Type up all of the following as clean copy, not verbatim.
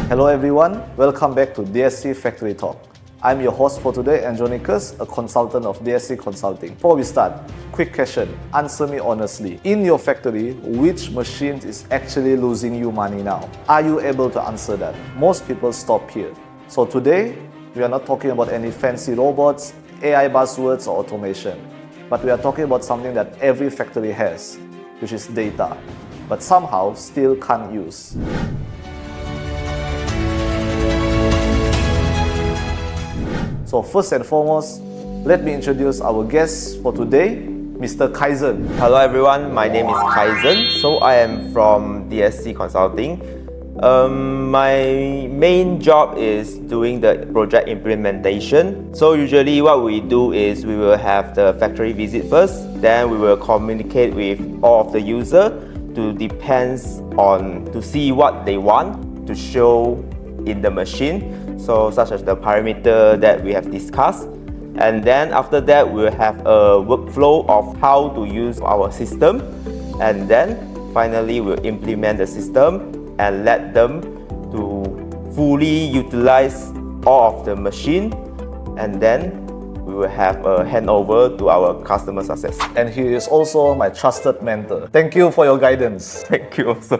Hello everyone, welcome back to DSC Factory Talk. I'm your host for today, Andronicus, a consultant of DSC Consulting. Before we start, quick question, answer me honestly. In your factory, which machine is actually losing you money now? Are you able to answer that? Most people stop here. So today, we are not talking about any fancy robots, AI buzzwords or automation, but we are talking about something that every factory has, which is data, but somehow still can't use. So first and foremost, let me introduce our guest for today, Mr. Kaizen. Hello everyone, my name is Kaizen. So I am from DSC Consulting. My main job is doing the project implementation. So usually what we do is we will have the factory visit first, then we will communicate with all of the user to see what they want to show in the machine. So such as the parameter that we have discussed, and then after that we'll have a workflow of how to use our system, and then finally we'll implement the system and let them to fully utilize all of the machine, and then we will have a handover to our customer success. And he is also my trusted mentor. Thank you for your guidance. Thank you also.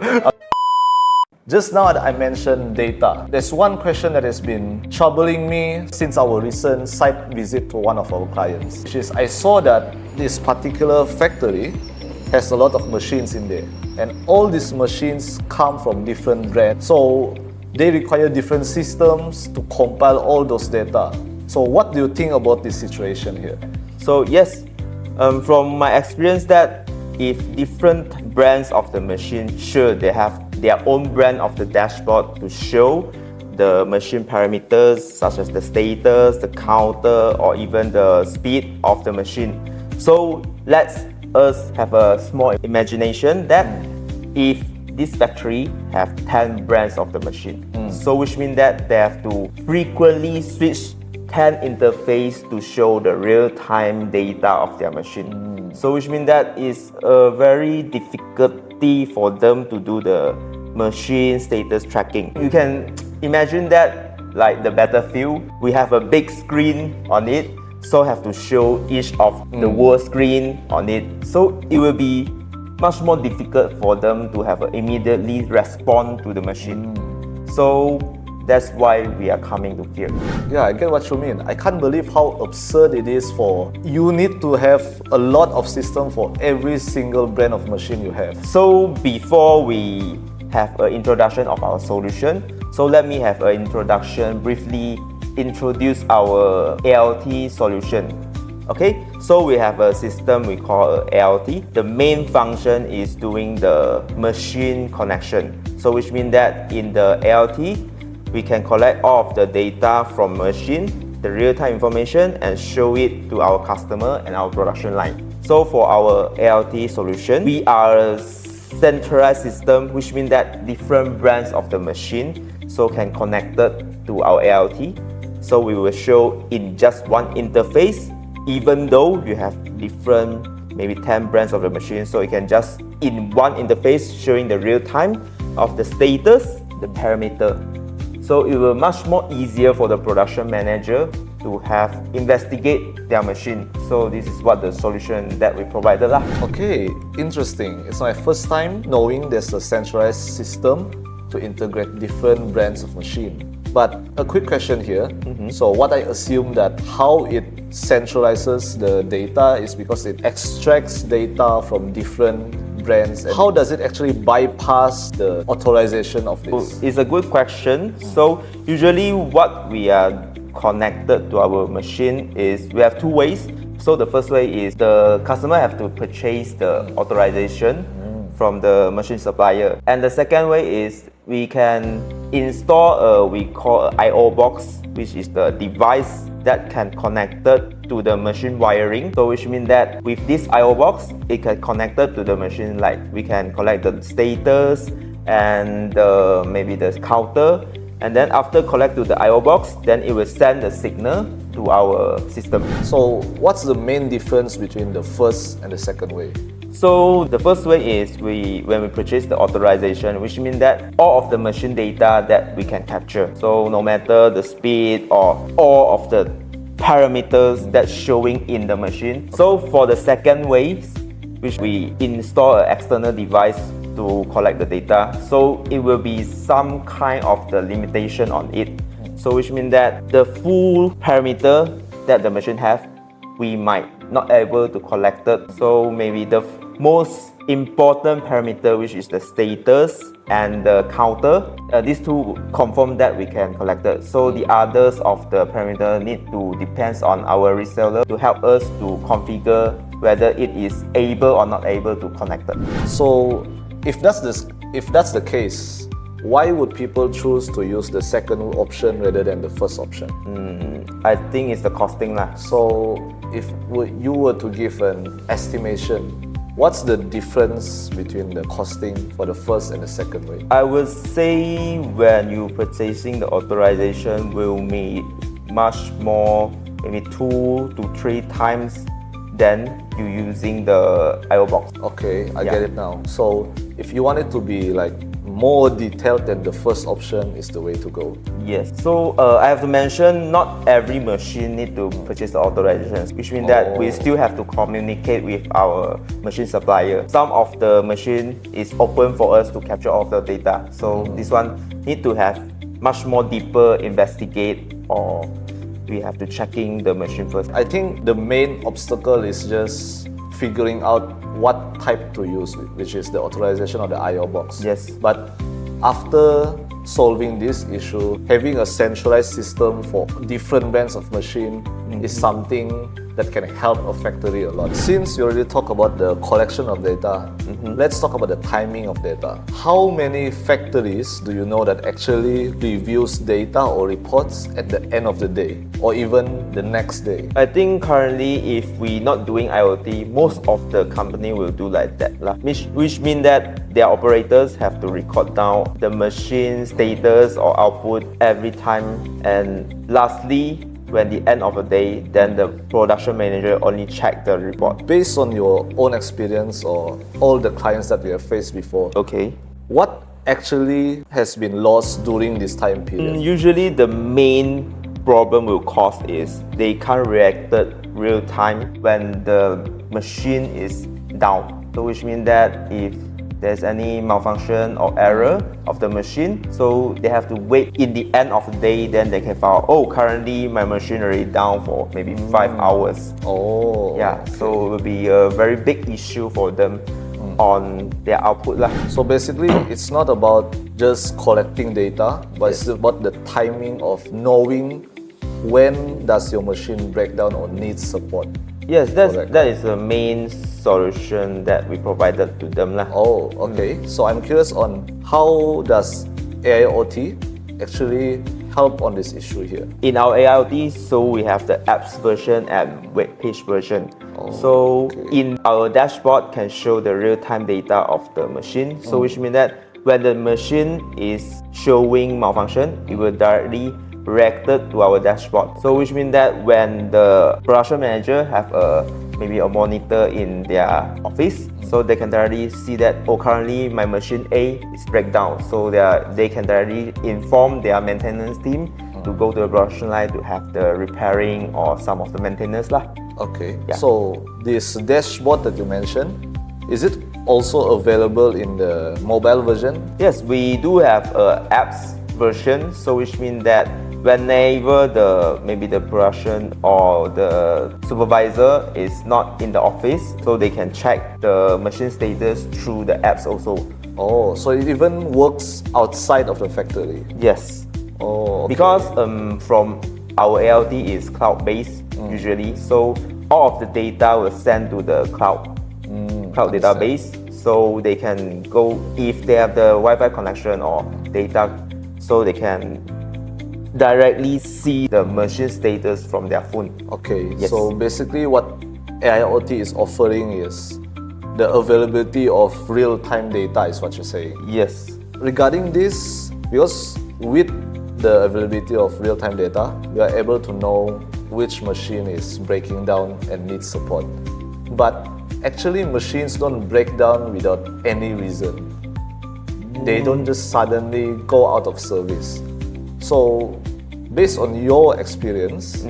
Just now I mentioned data. There's one question that has been troubling me since our recent site visit to one of our clients, which is I saw that this particular factory has a lot of machines in there, and all these machines come from different brands. So they require different systems to compile all those data. So what do you think about this situation here? So yes, from my experience that if different brands of the machine, sure they have their own brand of the dashboard to show the machine parameters such as the status, the counter, or even the speed of the machine. So let's us have a small imagination that if this factory have 10 brands of the machine, so which means that they have to frequently switch 10 interface to show the real-time data of their machine. So which means that is a very difficulty for them to do the machine status tracking. You can imagine that like the battlefield, we have a big screen on it, so have to show each of the whole screen on it. So it will be much more difficult for them to have immediately respond to the machine. So that's why we are coming to here. Yeah, I get what you mean. I can't believe how absurd it is for you need to have a lot of system for every single brand of machine you have. So before we have an introduction of our solution, so let me have an introduction, briefly introduce our AiOT solution. Okay, so we have a system we call AiOT. The main function is doing the machine connection. So which means that in the AiOT, we can collect all of the data from machine, the real-time information, and show it to our customer and our production line. So for our AiOT solution, we are a centralized system, which means that different brands of the machine so can connect it to our AiOT. So we will show in just one interface, even though you have different, maybe 10 brands of the machine, so you can just in one interface showing the real time of the status, the parameter. So it will be much more easier for the production manager to have investigate their machine. So this is what the solution that we provided lah. Okay, interesting. It's my first time knowing there's a centralized system to integrate different brands of machine. But a quick question here. So what I assume that how it centralizes the data is because it extracts data from different brands. How does it actually bypass the authorization of this? It's a good question. So usually what we are connected to our machine is we have two ways. So the first way is the customer have to purchase the authorization from the machine supplier, and the second way is we can install we call a I/O box, which is the device that can connect it to the machine wiring. So which means that with this I/O box, it can connect it to the machine, like we can collect the status and maybe the counter, and then after collect to the I/O box, then it will send the signal to our system. So what's the main difference between the first and the second way? So the first way is when we purchase the authorization, which means that all of the machine data that we can capture. So no matter the speed or all of the parameters that's showing in the machine. So for the second way, which we install an external device to collect the data, so it will be some kind of the limitation on it. So which means that the full parameter that the machine have, we might not able to collect it. So maybe the most important parameter, which is the status and the counter, these two confirm that we can collect it. So the others of the parameter need to depends on our reseller to help us to configure whether it is able or not able to connect it. So if that's the case, why would people choose to use the second option rather than the first option? I think it's the costing lah. So if you were to give an estimation, what's the difference between the costing for the first and the second way? I would say when you purchasing the authorization will be much more, maybe 2 to 3 times than you using the AiOT box. Okay, I get it now. So if you want it to be like more detailed, than the first option is the way to go. Yes. So I have to mention, not every machine need to purchase the authorizations, which means that we still have to communicate with our machine supplier. Some of the machine is open for us to capture all of the data. So this one need to have much more deeper investigate, or we have to checking the machine first. I think the main obstacle is just figuring out what type to use, which is the authorization of the AiOT box. Yes. But after solving this issue, having a centralized system for different brands of machine is something that can help a factory a lot. Since you already talked about the collection of data, let's talk about the timing of data. How many factories do you know that actually reviews data or reports at the end of the day or even the next day? I think currently if we not doing AiOT, most of the company will do like that lah. Which means that their operators have to record down the machine status or output every time, and lastly, when the end of the day, then the production manager only check the report. Based on your own experience or all the clients that you have faced before, Okay. what actually has been lost during this time period? Usually the main problem will cause is they can't react real time when the machine is down. So which means that if there's any malfunction or error of the machine, so they have to wait in the end of the day, then they can find out, oh, currently my machine already down for maybe 5 hours. Oh, Yeah, so it will be a very big issue for them on their output lah. so basically it's not about just collecting data, but it's about the timing of knowing when does your machine break down or needs support. Yes, Correct. that is the main solution that we provided to them lah. Oh, okay. So I'm curious on how does AiOT actually help on this issue here? In our AiOT, so we have the apps version and web page version. So in our dashboard can show the real-time data of the machine. So which means that when the machine is showing malfunction, it will directly reacted to our dashboard. So which means that when the production manager have maybe a monitor in their office, so they can directly see that, oh, currently my machine A is breakdown. So they can directly inform their maintenance team to go to the production line to have the repairing or some of the maintenance lah. Okay. Yeah. So this dashboard that you mentioned, is it also available in the mobile version? Yes, we do have a apps version. So which means that whenever maybe the production or the supervisor is not in the office, so they can check the machine status through the apps also. Oh, so it even works outside of the factory. Yes. Oh, okay. Because from our AiOT is cloud-based usually, so all of the data will send to the cloud database, so they can go, if they have the Wi-Fi connection or data, so they can directly see the machine status from their phone. Okay, Yes. so basically what AiOT is offering is the availability of real-time data is what you're saying. Yes. Regarding this, because with the availability of real-time data, we are able to know which machine is breaking down and needs support. But actually machines don't break down without any reason. They don't just suddenly go out of service. So based on your experience,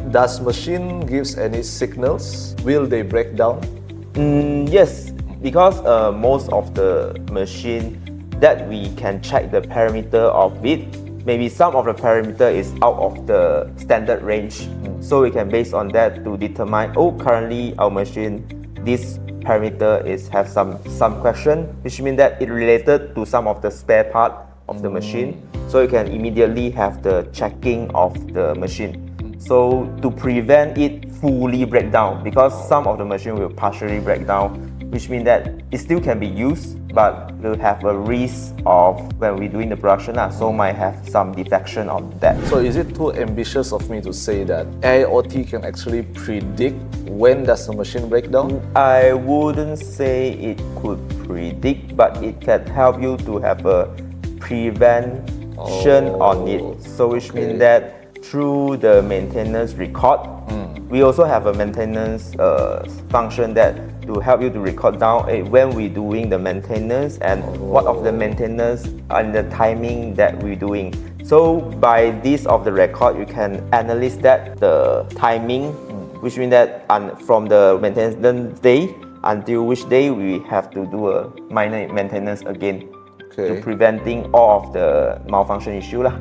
does machine gives any signals? Will they break down? Yes, because most of the machine that we can check the parameter of it, maybe some of the parameter is out of the standard range. So we can base on that to determine, oh, currently our machine, this parameter have some question, which means that it related to some of the spare part of the machine. So you can immediately have the checking of the machine. So to prevent it fully break down, because some of the machine will partially break down, which means that it still can be used, but will have a risk of when we're doing the production, so might have some defection on that. So is it too ambitious of me to say that AiOT can actually predict when does the machine break down? I wouldn't say it could predict, but it can help you to have a prevention on it. So which means that through the maintenance record, we also have a maintenance function that to help you to record down when we're doing the maintenance and what of the maintenance and the timing that we're doing. So by this of the record, you can analyze that the timing, which means that from the maintenance day until which day we have to do a minor maintenance again. To preventing all of the malfunction issue lah.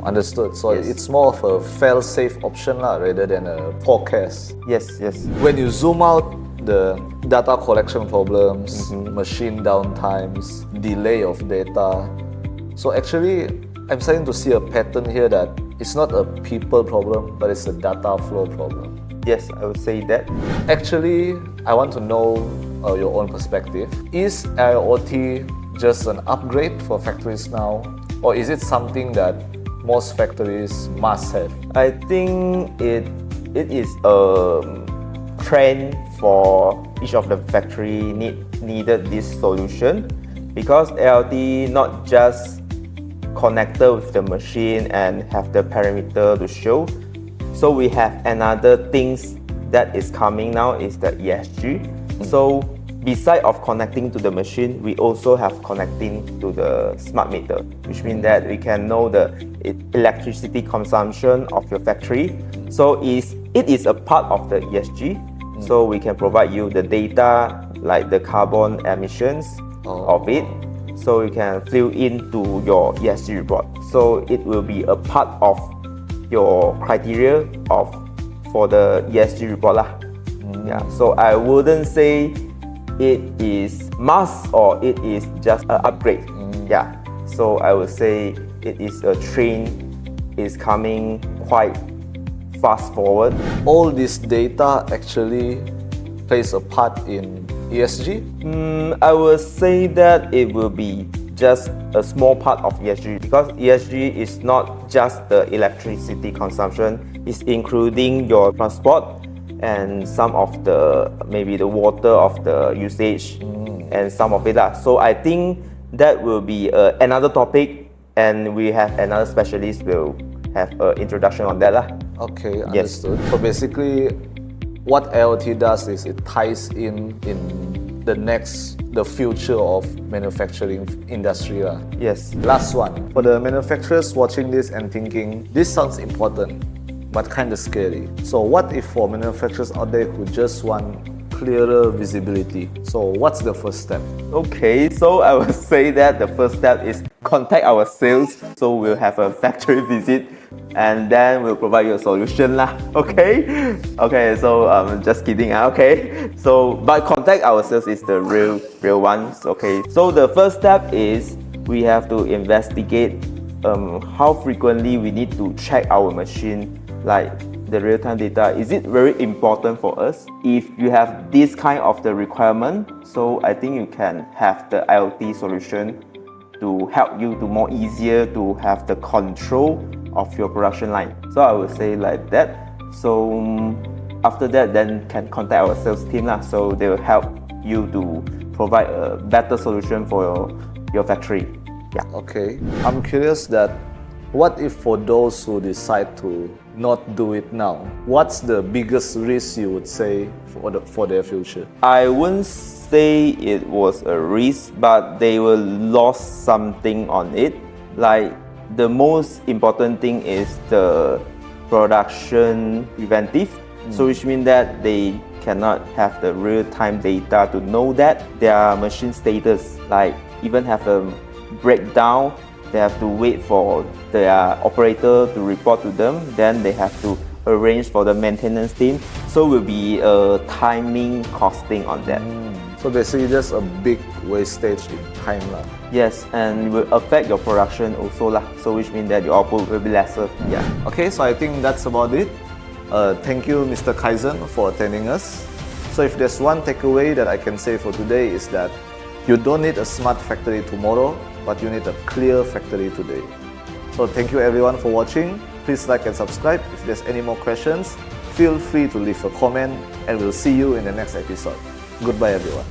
Understood. So it's more of a fail-safe option lah, rather than a forecast. Yes. When you zoom out the data collection problems, machine downtimes, delay of data. So actually, I'm starting to see a pattern here that it's not a people problem, but it's a data flow problem. Yes, I would say that. Actually, I want to know your own perspective. Is AiOT just an upgrade for factories now, or is it something that most factories must have? I think it is a trend for each of the factory needed this solution, because AiOT not just connected with the machine and have the parameter to show. So we have another things that is coming now is the ESG. So beside of connecting to the machine, we also have connecting to the smart meter, which means that we can know the electricity consumption of your factory. So it is a part of the ESG. So we can provide you the data like the carbon emissions of it. So you can fill into your ESG report. So it will be a part of your criteria for the ESG report lah. Yeah. So I wouldn't say it is must or it is just an upgrade. Yeah. So I would say it is a trend is coming quite fast forward. All this data actually plays a part in ESG? I would say that it will be just a small part of ESG, because ESG is not just the electricity consumption, it's including your transport and some of the maybe the water of the usage and some of it lah. So I think that will be another topic, and we have another specialist will have an introduction on that lah. Okay, understood. Yes. So basically, what AiOT does is it ties in the future of manufacturing industry lah. Yes. Last one, for the manufacturers watching this and thinking this sounds important but kind of scary. So what if for manufacturers out there who just want clearer visibility? So what's the first step? Okay, so I would say that the first step is contact our sales. So we'll have a factory visit and then we'll provide you a solution lah. Okay? Okay, so just kidding. Okay. So but contact our sales is the real ones. Okay. So the first step is we have to investigate how frequently we need to check our machine, like the real-time data. Is it very important for us? If you have this kind of the requirement, so I think you can have the AiOT solution to help you to more easier to have the control of your production line. So I would say like that. So after that, then can contact our sales team lah. So they will help you to provide a better solution for your factory. Yeah. Okay. I'm curious that what if for those who decide to not do it now? What's the biggest risk you would say for their future? I wouldn't say it was a risk, but they will lose something on it. Like the most important thing is the production preventive. So which means that they cannot have the real-time data to know that their machine status, like even have a breakdown, they have to wait for their operator to report to them, then they have to arrange for the maintenance team. So will be a timing costing on that. So basically just a big wastage in time lah. Yes, and will affect your production also lah. So which means that your output will be lesser. Yeah. Okay, so I think that's about it. Thank you, Mr. Kaizen, for attending us. So if there's one takeaway that I can say for today is that you don't need a smart factory tomorrow, but you need a clear factory today. So thank you everyone for watching. Please like and subscribe. If there's any more questions, feel free to leave a comment, and we'll see you in the next episode. Goodbye everyone.